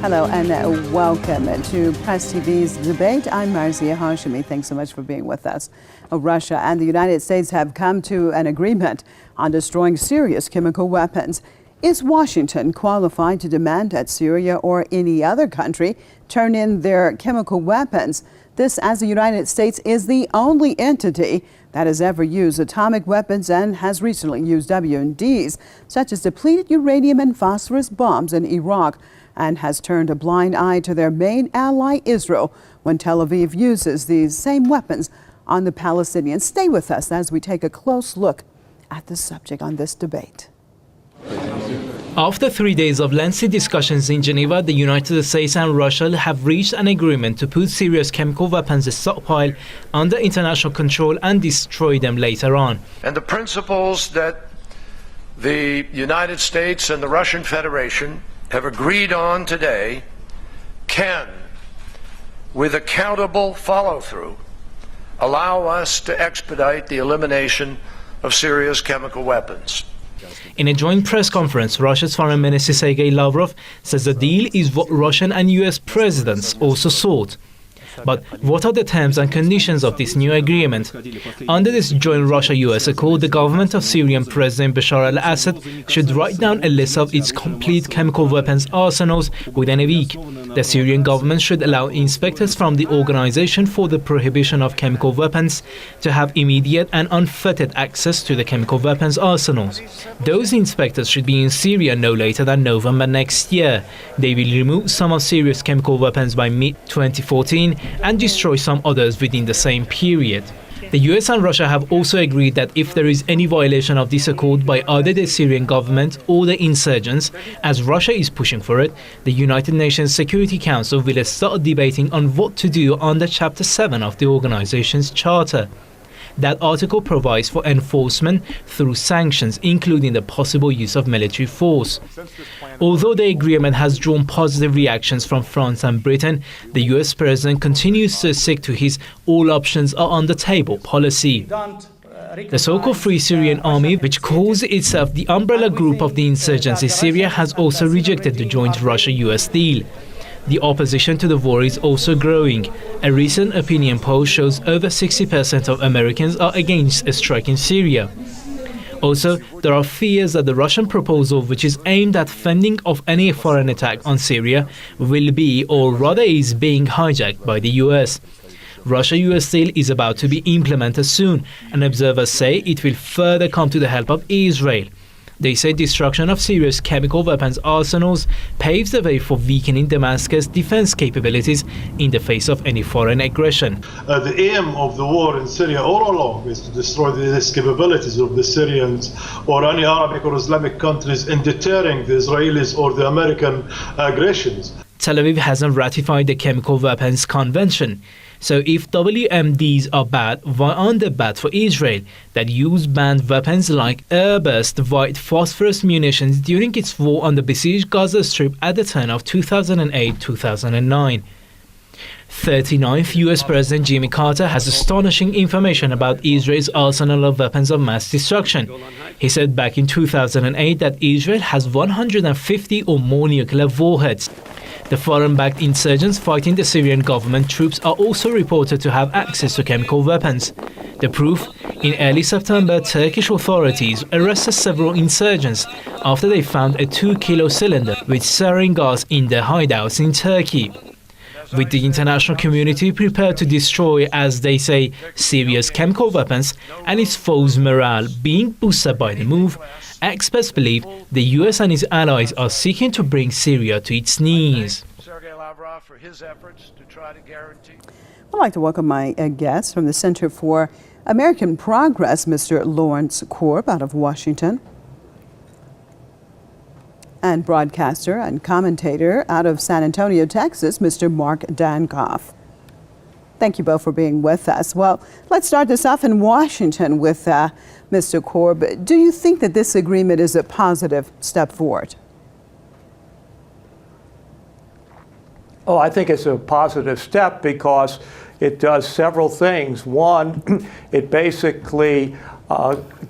Hello and welcome to Press TV's debate. I'm Marzia Hashimi. Thanks so much for being with us. Russia and the United States have come to an agreement on destroying Syria's chemical weapons. Is Washington qualified to demand that Syria or any other country turn in their chemical weapons? This, as the United States is the only entity that has ever used atomic weapons and has recently used WMDs, such as depleted uranium and phosphorus bombs in Iraq, and has turned a blind eye to their main ally, Israel, when Tel Aviv uses these same weapons on the Palestinians. Stay with us as we take a close look at the subject on this debate. After 3 days of lengthy discussions in Geneva, the United States and Russia have reached an agreement to put Syria's chemical weapons stockpile under international control and destroy them later on. And the principles that the United States and the Russian Federation have agreed on today can, with accountable follow-through, allow us to expedite the elimination of Syria's chemical weapons. In a joint press conference, Russia's Foreign Minister Sergei Lavrov says the deal is what Russian and US presidents also sought. But what are the terms and conditions of this new agreement? Under this joint Russia-US accord, the government of Syrian President Bashar al-Assad should write down a list of its complete chemical weapons arsenals within a week. The Syrian government should allow inspectors from the Organization for the Prohibition of Chemical Weapons to have immediate and unfettered access to the chemical weapons arsenals. Those inspectors should be in Syria no later than November next year. They will remove some of Syria's chemical weapons by mid-2014 and destroy some others within the same period. The US and Russia have also agreed that if there is any violation of this accord by either the Syrian government or the insurgents, as Russia is pushing for it, the United Nations Security Council will start debating on what to do under Chapter 7 of the organization's charter. That article provides for enforcement through sanctions, including the possible use of military force. Although the agreement has drawn positive reactions from France and Britain, the US president continues to stick to his all options are on the table policy. The so-called Free Syrian Army, which calls itself the umbrella group of the insurgents in Syria, has also rejected the joint Russia-US deal. The opposition to the war is also growing. A recent opinion poll shows over 60% of Americans are against a strike in Syria. Also, there are fears that the Russian proposal, which is aimed at fending off any foreign attack on Syria, will be, or rather is being hijacked by the US. Russia-US deal is about to be implemented soon, and observers say it will further come to the help of Israel. They say destruction of Syria's chemical weapons arsenals paves the way for weakening Damascus' defense capabilities in the face of any foreign aggression. The aim of the war in Syria all along is to destroy the capabilities of the Syrians or any Arabic or Islamic countries in deterring the Israelis or the American aggressions. Tel Aviv hasn't ratified the Chemical Weapons Convention. So if WMDs are bad, why aren't they bad for Israel that used banned weapons like airburst white phosphorus munitions during its war on the besieged Gaza Strip at the turn of 2008-2009? 39th US President Jimmy Carter has astonishing information about Israel's arsenal of weapons of mass destruction. He said back in 2008 that Israel has 150 or more nuclear warheads. The foreign-backed insurgents fighting the Syrian government troops are also reported to have access to chemical weapons. The proof? In early September, Turkish authorities arrested several insurgents after they found a 2-kilo cylinder with sarin gas in their hideouts in Turkey. With the international community prepared to destroy, as they say, Syria's chemical weapons and its foes' morale being boosted by the move, experts believe the US and its allies are seeking to bring Syria to its knees. I'd like to welcome my guest from the Center for American Progress, Mr. Lawrence Korb out of Washington, and broadcaster and commentator out of San Antonio, Texas, Mr. Mark Dankof. Thank you both for being with us. Well, let's start this off in Washington with Mr. Korb. Do you think that this agreement is a positive step forward? Oh, I think it's a positive step because it does several things. One, it basically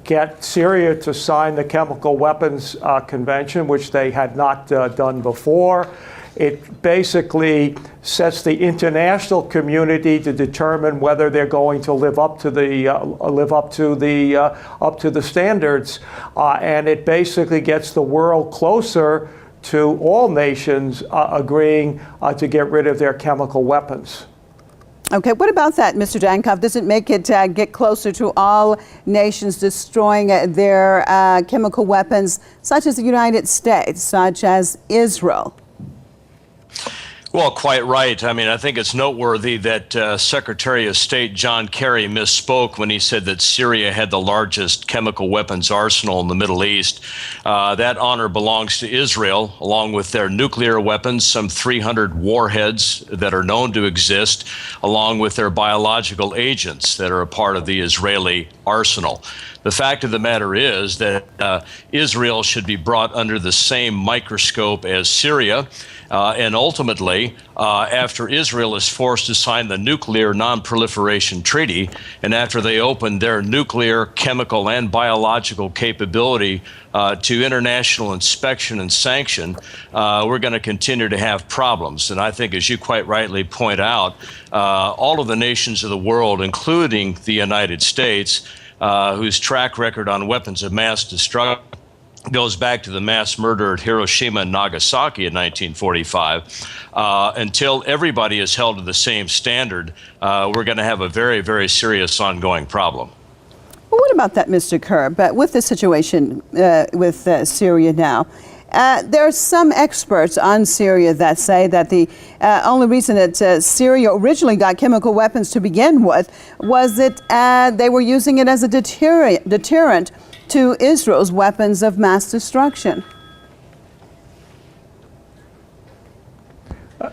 get Syria to sign the Chemical Weapons Convention, which they had not done before. it basically sets the international community to determine whether they're going to live up to the standards, and it basically gets the world closer to all nations agreeing to get rid of their chemical weapons. Okay, what about that, Mr. Dankof? Does it make it get closer to all nations destroying their chemical weapons, such as the United States, such as Israel? Well, quite right. I mean, I think it's noteworthy that Secretary of State John Kerry misspoke when he said that Syria had the largest chemical weapons arsenal in the Middle East. That honor belongs to Israel, along with their nuclear weapons, some 300 warheads that are known to exist, along with their biological agents that are a part of the Israeli arsenal. The fact of the matter is that Israel should be brought under the same microscope as Syria. And ultimately, after Israel is forced to sign the Nuclear Non-Proliferation Treaty, and after they open their nuclear, chemical, and biological capability to international inspection and sanction, we're going to continue to have problems. And I think, as you quite rightly point out, all of the nations of the world, including the United States, whose track record on weapons of mass destruction goes back to the mass murder at Hiroshima and Nagasaki in 1945. Until everybody is held to the same standard, we're going to have a very, very serious ongoing problem. Well, what about that, Mr. Kerr? But with the situation with Syria now, there are some experts on Syria that say that the only reason that Syria originally got chemical weapons to begin with was that they were using it as a deterrent to Israel's weapons of mass destruction.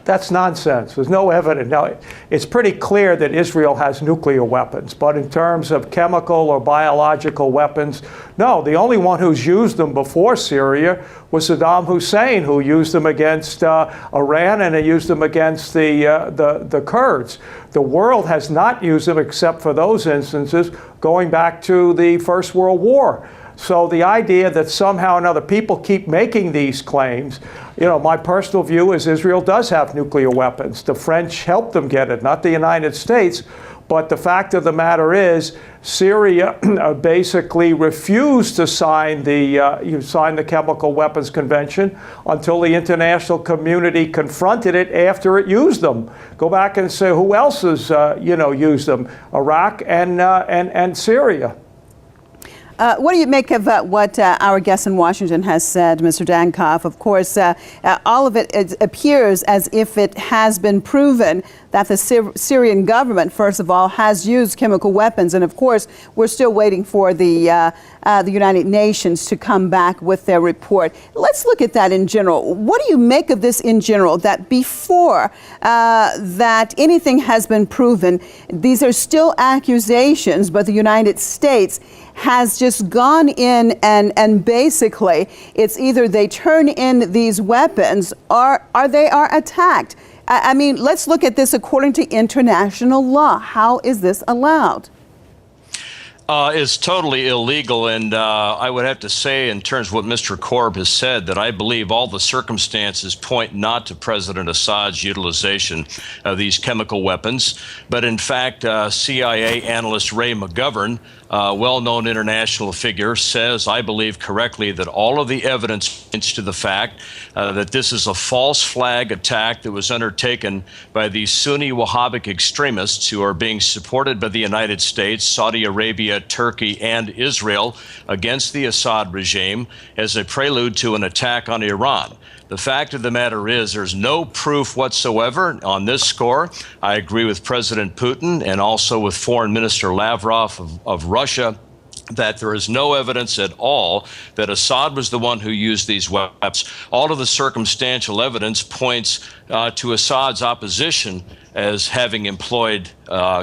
That's nonsense. There's no evidence. Now, it's pretty clear that Israel has nuclear weapons, but in terms of chemical or biological weapons, no. The only one who's used them before Syria was Saddam Hussein, who used them against Iran, and he used them against the Kurds. The world has not used them except for those instances going back to the First World War. So the idea that somehow or another people keep making these claims, you know, my personal view is Israel does have nuclear weapons. The French helped them get it, not the United States. But the fact of the matter is, Syria basically refused to sign the Chemical Weapons Convention until the international community confronted it after it used them. Go back and say who else has used them? Iraq and Syria. What do you make of what our guest in Washington has said, Mr. Dankof? Of course, all of it appears as if it has been proven that the Syrian government, first of all, has used chemical weapons. And of course, we're still waiting for the United Nations to come back with their report. Let's look at that in general. What do you make of this in general, that before that anything has been proven, these are still accusations, but the United States has just gone in and basically it's either they turn in these weapons or they are attacked. I mean, let's look at this according to international law. How is this allowed? Is totally illegal, and I would have to say, in terms of what Mr. Korb has said, that I believe all the circumstances point not to President Assad's utilization of these chemical weapons, but in fact, CIA analyst Ray McGovern, well-known international figure, says, I believe correctly, that all of the evidence points to the fact that this is a false flag attack that was undertaken by these Sunni Wahhabic extremists who are being supported by the United States, Saudi Arabia, Turkey, and Israel against the Assad regime as a prelude to an attack on Iran. The fact of the matter is there's no proof whatsoever on this score. I agree with President Putin and also with Foreign Minister Lavrov of Russia that there is no evidence at all that Assad was the one who used these weapons. All of the circumstantial evidence points to Assad's opposition as having employed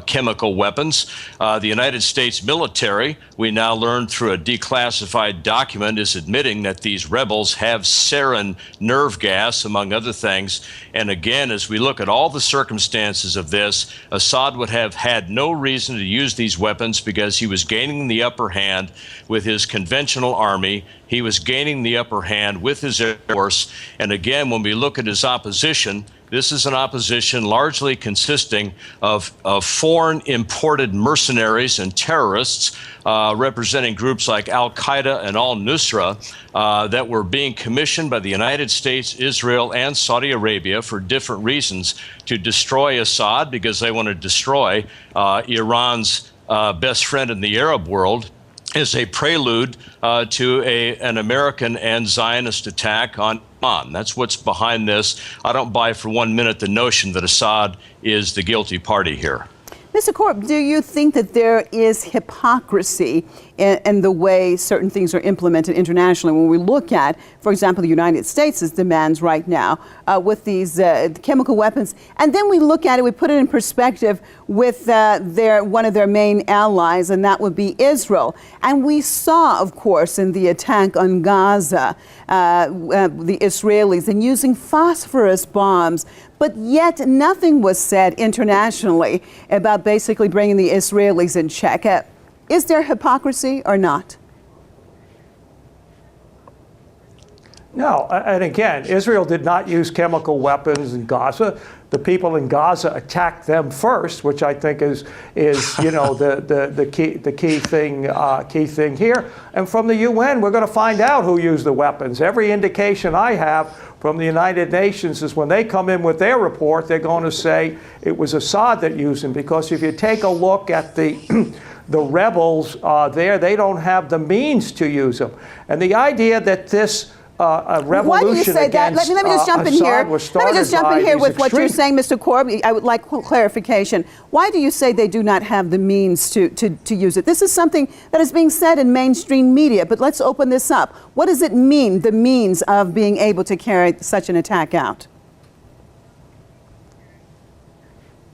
chemical weapons. The United States military, we now learn through a declassified document, is admitting that these rebels have sarin nerve gas, among other things. And again, as we look at all the circumstances of this, Assad would have had no reason to use these weapons because he was gaining the upper hand with his conventional army. He was gaining the upper hand with his air force. And again, when we look at his opposition, this is an opposition largely consisting of foreign imported mercenaries and terrorists representing groups like al-Qaeda and al-Nusra that were being commissioned by the United States, Israel, and Saudi Arabia for different reasons to destroy Assad, because they want to destroy Iran's best friend in the Arab world, is a prelude to an American and Zionist attack on Iran. That's what's behind this. I don't buy for 1 minute the notion that Assad is the guilty party here. Mr. Korb, do you think that there is hypocrisy in the way certain things are implemented internationally? When we look at, for example, the United States' demands right now with these chemical weapons, and then we look at it, we put it in perspective with one of their main allies, and that would be Israel. And we saw, of course, in the attack on Gaza, the Israelis and using phosphorus bombs, but yet nothing was said internationally about basically bringing the Israelis in check. Is there hypocrisy or not? No, and again, Israel did not use chemical weapons in Gaza. The people in Gaza attacked them first, which I think is the key thing here. And from the UN, we're going to find out who used the weapons. Every indication I have from the United Nations is when they come in with their report, they're going to say it was Assad that used them. Because if you take a look at the rebels there, they don't have the means to use them. And the idea that this revolution Why do you say that? Let me just jump in here. Let me just jump in here with what you're saying, Mr. Korb. I would like clarification. Why do you say they do not have the means to use it? This is something that is being said in mainstream media, but let's open this up. What does it mean, the means of being able to carry such an attack out?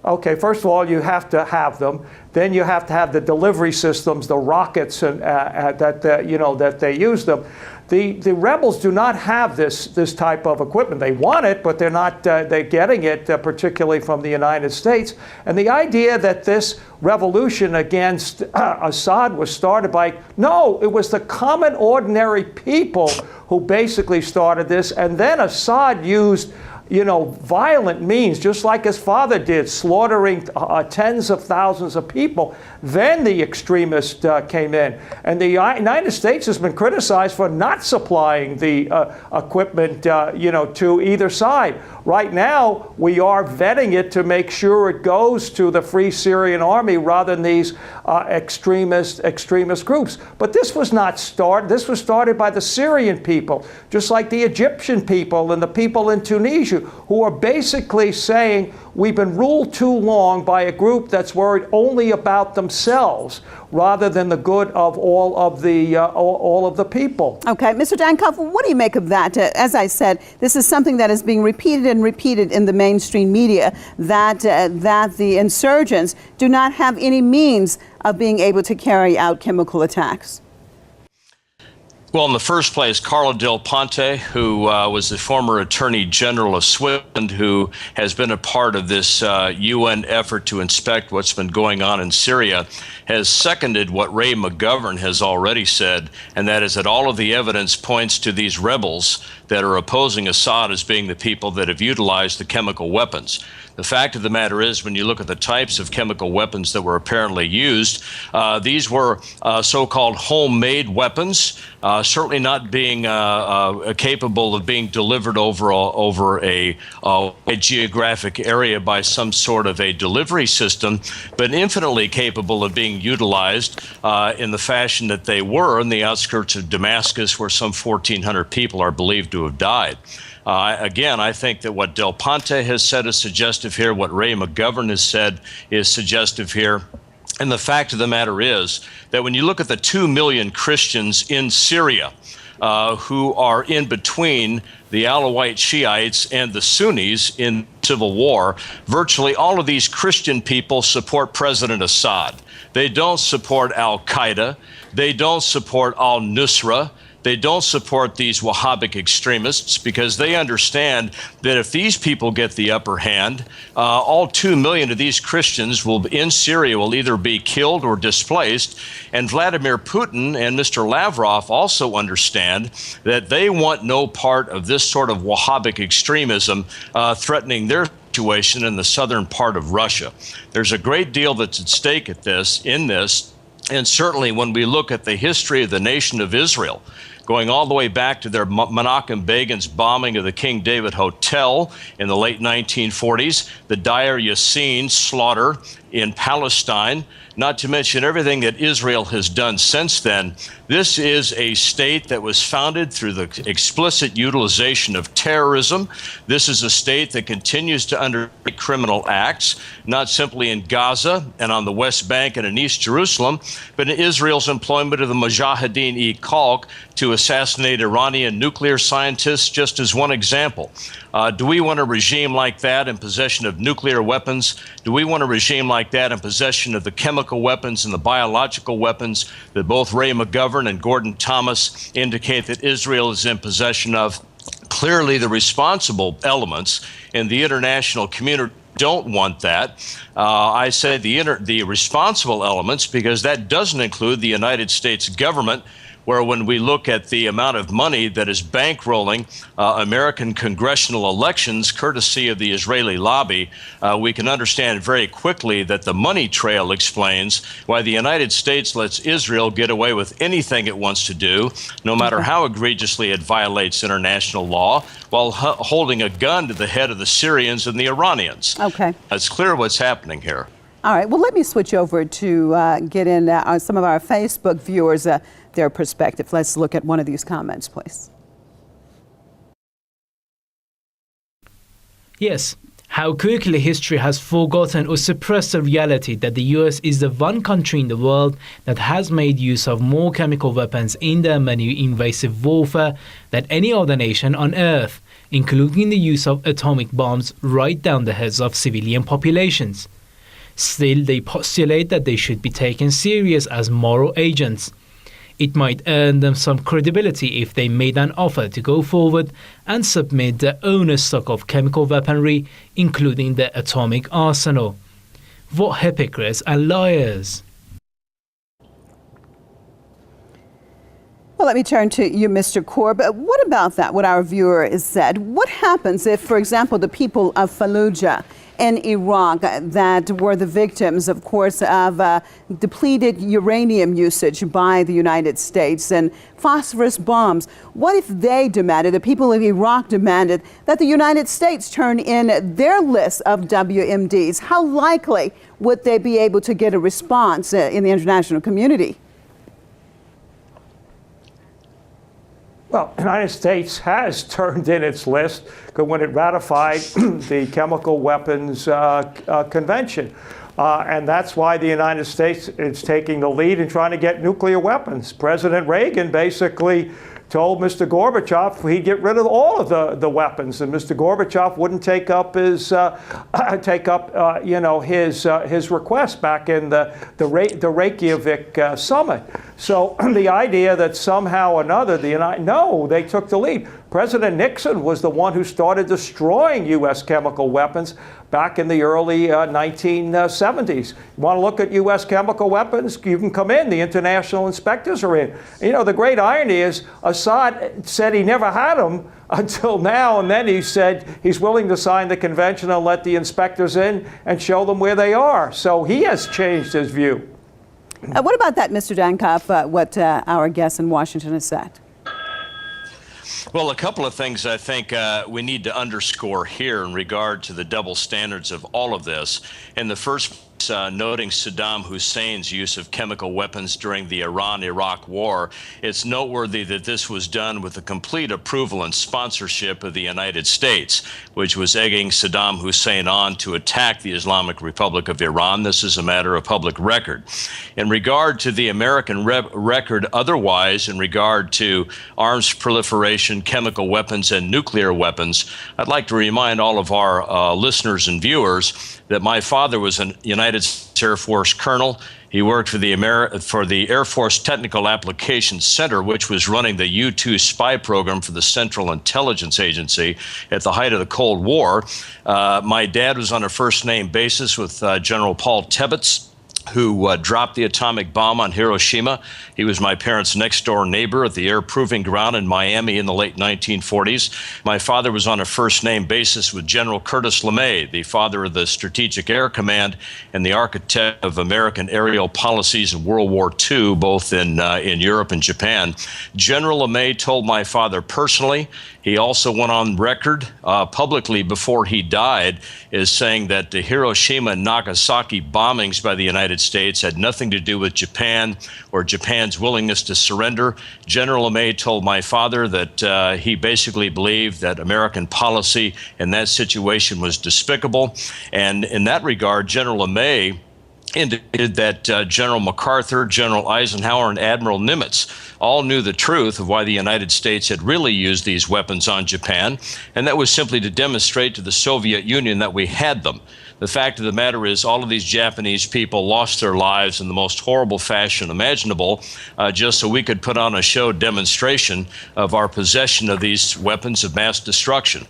Okay, first of all, you have to have them. Then you have to have the delivery systems, the rockets, and that they use them. The rebels do not have this type of equipment. They want it, but they're getting it, particularly from the United States. And the idea that this revolution against Assad was started by, no, it was the common ordinary people who basically started this. And then Assad used violent means, just like his father did, slaughtering tens of thousands of people. Then the extremists came in. And the United States has been criticized for not supplying the equipment, to either side. Right now, we are vetting it to make sure it goes to the Free Syrian Army rather than these extremist groups. But this was not started. This was started by the Syrian people, just like the Egyptian people and the people in Tunisia, who are basically saying we've been ruled too long by a group that's worried only about themselves rather than the good of all of the people. Okay, Mr. Dankof, what do you make of that? As I said, this is something that is being repeated and repeated in the mainstream media, that the insurgents do not have any means of being able to carry out chemical attacks. Well, in the first place, Carla Del Ponte, who was the former Attorney General of Switzerland, who has been a part of this UN effort to inspect what's been going on in Syria, has seconded what Ray McGovern has already said, and that is that all of the evidence points to these rebels that are opposing Assad as being the people that have utilized the chemical weapons. The fact of the matter is, when you look at the types of chemical weapons that were apparently used, these were so-called homemade weapons, certainly not being capable of being delivered over a geographic area by some sort of a delivery system, but infinitely capable of being utilized in the fashion that they were in the outskirts of Damascus, where some 1,400 people are believed to have died. Again, I think that what Del Ponte has said is suggestive here. What Ray McGovern has said is suggestive here. And the fact of the matter is that when you look at the 2 million Christians in Syria who are in between the Alawite Shiites and the Sunnis in civil war, virtually all of these Christian people support President Assad. They don't support al-Qaeda. They don't support al-Nusra. They don't support these Wahhabic extremists because they understand that if these people get the upper hand, all 2 million of these Christians in Syria will either be killed or displaced. And Vladimir Putin and Mr. Lavrov also understand that they want no part of this sort of Wahhabic extremism threatening their situation in the southern part of Russia. There's a great deal that's at stake in this, and certainly when we look at the history of the nation of Israel, going all the way back to their Menachem Begin's bombing of the King David Hotel in the late 1940s, the Deir Yassin slaughter in Palestine, not to mention everything that Israel has done since then. This is a state that was founded through the explicit utilization of terrorism. This is a state that continues to undertake criminal acts, not simply in Gaza and on the West Bank and in East Jerusalem, but in Israel's employment of the Mujahideen-e-Khalq to assassinate Iranian nuclear scientists, just as one example. Do we want a regime like that in possession of nuclear weapons? Do we want a regime like that in possession of the chemical weapons and the biological weapons that both Ray McGovern and Gordon Thomas indicate that Israel is in possession of? Clearly, the responsible elements in the international community don't want that. I say the responsible elements because that doesn't include the United States government, where when we look at the amount of money that is bankrolling American congressional elections courtesy of the Israeli lobby, we can understand very quickly that the money trail explains why the United States lets Israel get away with anything it wants to do, no matter how egregiously it violates international law, while holding a gun to the head of the Syrians and the Iranians. Okay. It's clear what's happening here. All right. Well, let me switch over to get in some of our Facebook viewers, their perspective. Let's look at one of these comments, please. Yes, how quickly history has forgotten or suppressed the reality that the US is the one country in the world that has made use of more chemical weapons in their many invasive warfare than any other nation on Earth, including the use of atomic bombs right down the heads of civilian populations. Still, they postulate that they should be taken serious as moral agents. It might earn them some credibility if they made an offer to go forward and submit their own stock of chemical weaponry, including their atomic arsenal. What hypocrites and liars! Well, let me turn to you, Mr. Korb. What about that, what our viewer has said? What happens if, for example, the people of Fallujah in Iraq that were the victims, of course, of depleted uranium usage by the United States and phosphorus bombs? What if they demanded, the people of Iraq demanded, that the United States turn in their list of WMDs? How likely would they be able to get a response in the international community? Well, the United States has turned in its list when it ratified the Chemical Weapons Convention. And that's why the United States is taking the lead in trying to get nuclear weapons. President Reagan basically told Mr. Gorbachev he'd get rid of all of the weapons, and Mr. Gorbachev wouldn't take up his request back in the Reykjavik summit. So the idea that somehow or another they took the lead. President Nixon was the one who started destroying U.S. chemical weapons back in the early 1970s. You want to look at U.S. chemical weapons? You can come in. The international inspectors are in. You know, the great irony is Assad said he never had them until now, and then he said he's willing to sign the convention and let the inspectors in and show them where they are. So he has changed his view. What about that, Mr. Dankof, what our guest in Washington has said? Well, a couple of things I think we need to underscore here in regard to the double standards of all of this. In the first noting Saddam Hussein's use of chemical weapons during the Iran-Iraq war, it's noteworthy that this was done with the complete approval and sponsorship of the United States, which was egging Saddam Hussein on to attack the Islamic Republic of Iran. This is a matter of public record. In regard to the American record otherwise, in regard to arms proliferation, chemical weapons, and nuclear weapons, I'd like to remind all of our listeners and viewers that my father was a United States Air Force colonel. He worked for the Air Force Technical Applications Center, which was running the U-2 spy program for the Central Intelligence Agency at the height of the Cold War. My dad was on a first-name basis with General Paul Tibbets, who dropped the atomic bomb on Hiroshima. He was my parents' next-door neighbor at the Air Proving Ground in Miami in the late 1940s. My father was on a first-name basis with General Curtis LeMay, the father of the Strategic Air Command and the architect of American aerial policies in World War II, both in Europe and Japan. General LeMay told my father personally. He also went on record publicly before he died as saying that the Hiroshima and Nagasaki bombings by the United States had nothing to do with Japan or Japan's willingness to surrender. General LeMay told my father that he basically believed that American policy in that situation was despicable. And in that regard, General LeMay indicated that General MacArthur, General Eisenhower, and Admiral Nimitz all knew the truth of why the United States had really used these weapons on Japan, and that was simply to demonstrate to the Soviet Union that we had them. The fact of the matter is all of these Japanese people lost their lives in the most horrible fashion imaginable just so we could put on a show demonstration of our possession of these weapons of mass destruction.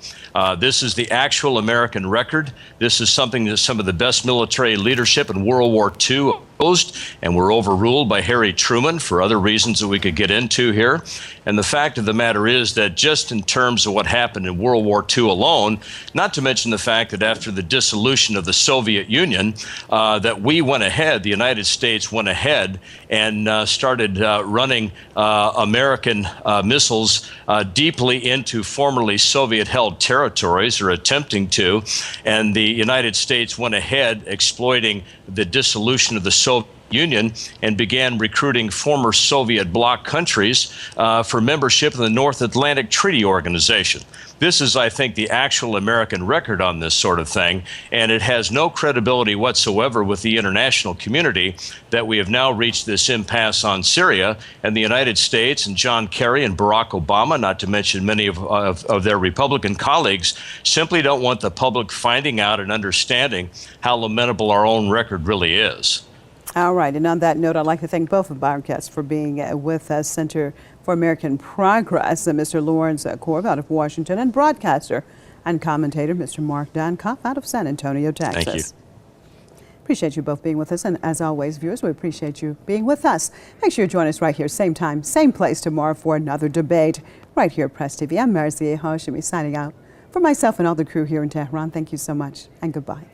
This is the actual American record. This is something that some of the best military leadership in World War II opposed, and were overruled by Harry Truman for other reasons that we could get into here. And the fact of the matter is that just in terms of what happened in World War II alone, not to mention the fact that after the dissolution of the Soviet Union, that we went ahead, the United States went ahead and started running American missiles deeply into formerly Soviet-held territories, or attempting to, and the United States went ahead exploiting the dissolution of the Soviet Union and began recruiting former Soviet bloc countries for membership in the North Atlantic Treaty Organization. This is, I think, the actual American record on this sort of thing, and it has no credibility whatsoever with the international community that we have now reached this impasse on Syria, and the United States and John Kerry and Barack Obama, not to mention many of their Republican colleagues, simply don't want the public finding out and understanding how lamentable our own record really is. All right, and on that note, I'd like to thank both of our guests for being with us. Center for American Progress, Mr. Lawrence Korb out of Washington, and broadcaster and commentator, Mr. Mark Dankof out of San Antonio, Texas. Thank you. Appreciate you both being with us, and as always, viewers, we appreciate you being with us. Make sure you join us right here, same time, same place tomorrow for another debate right here at Press TV. I'm Marzieh Hashemi signing out. For myself and all the crew here in Tehran, thank you so much, and goodbye.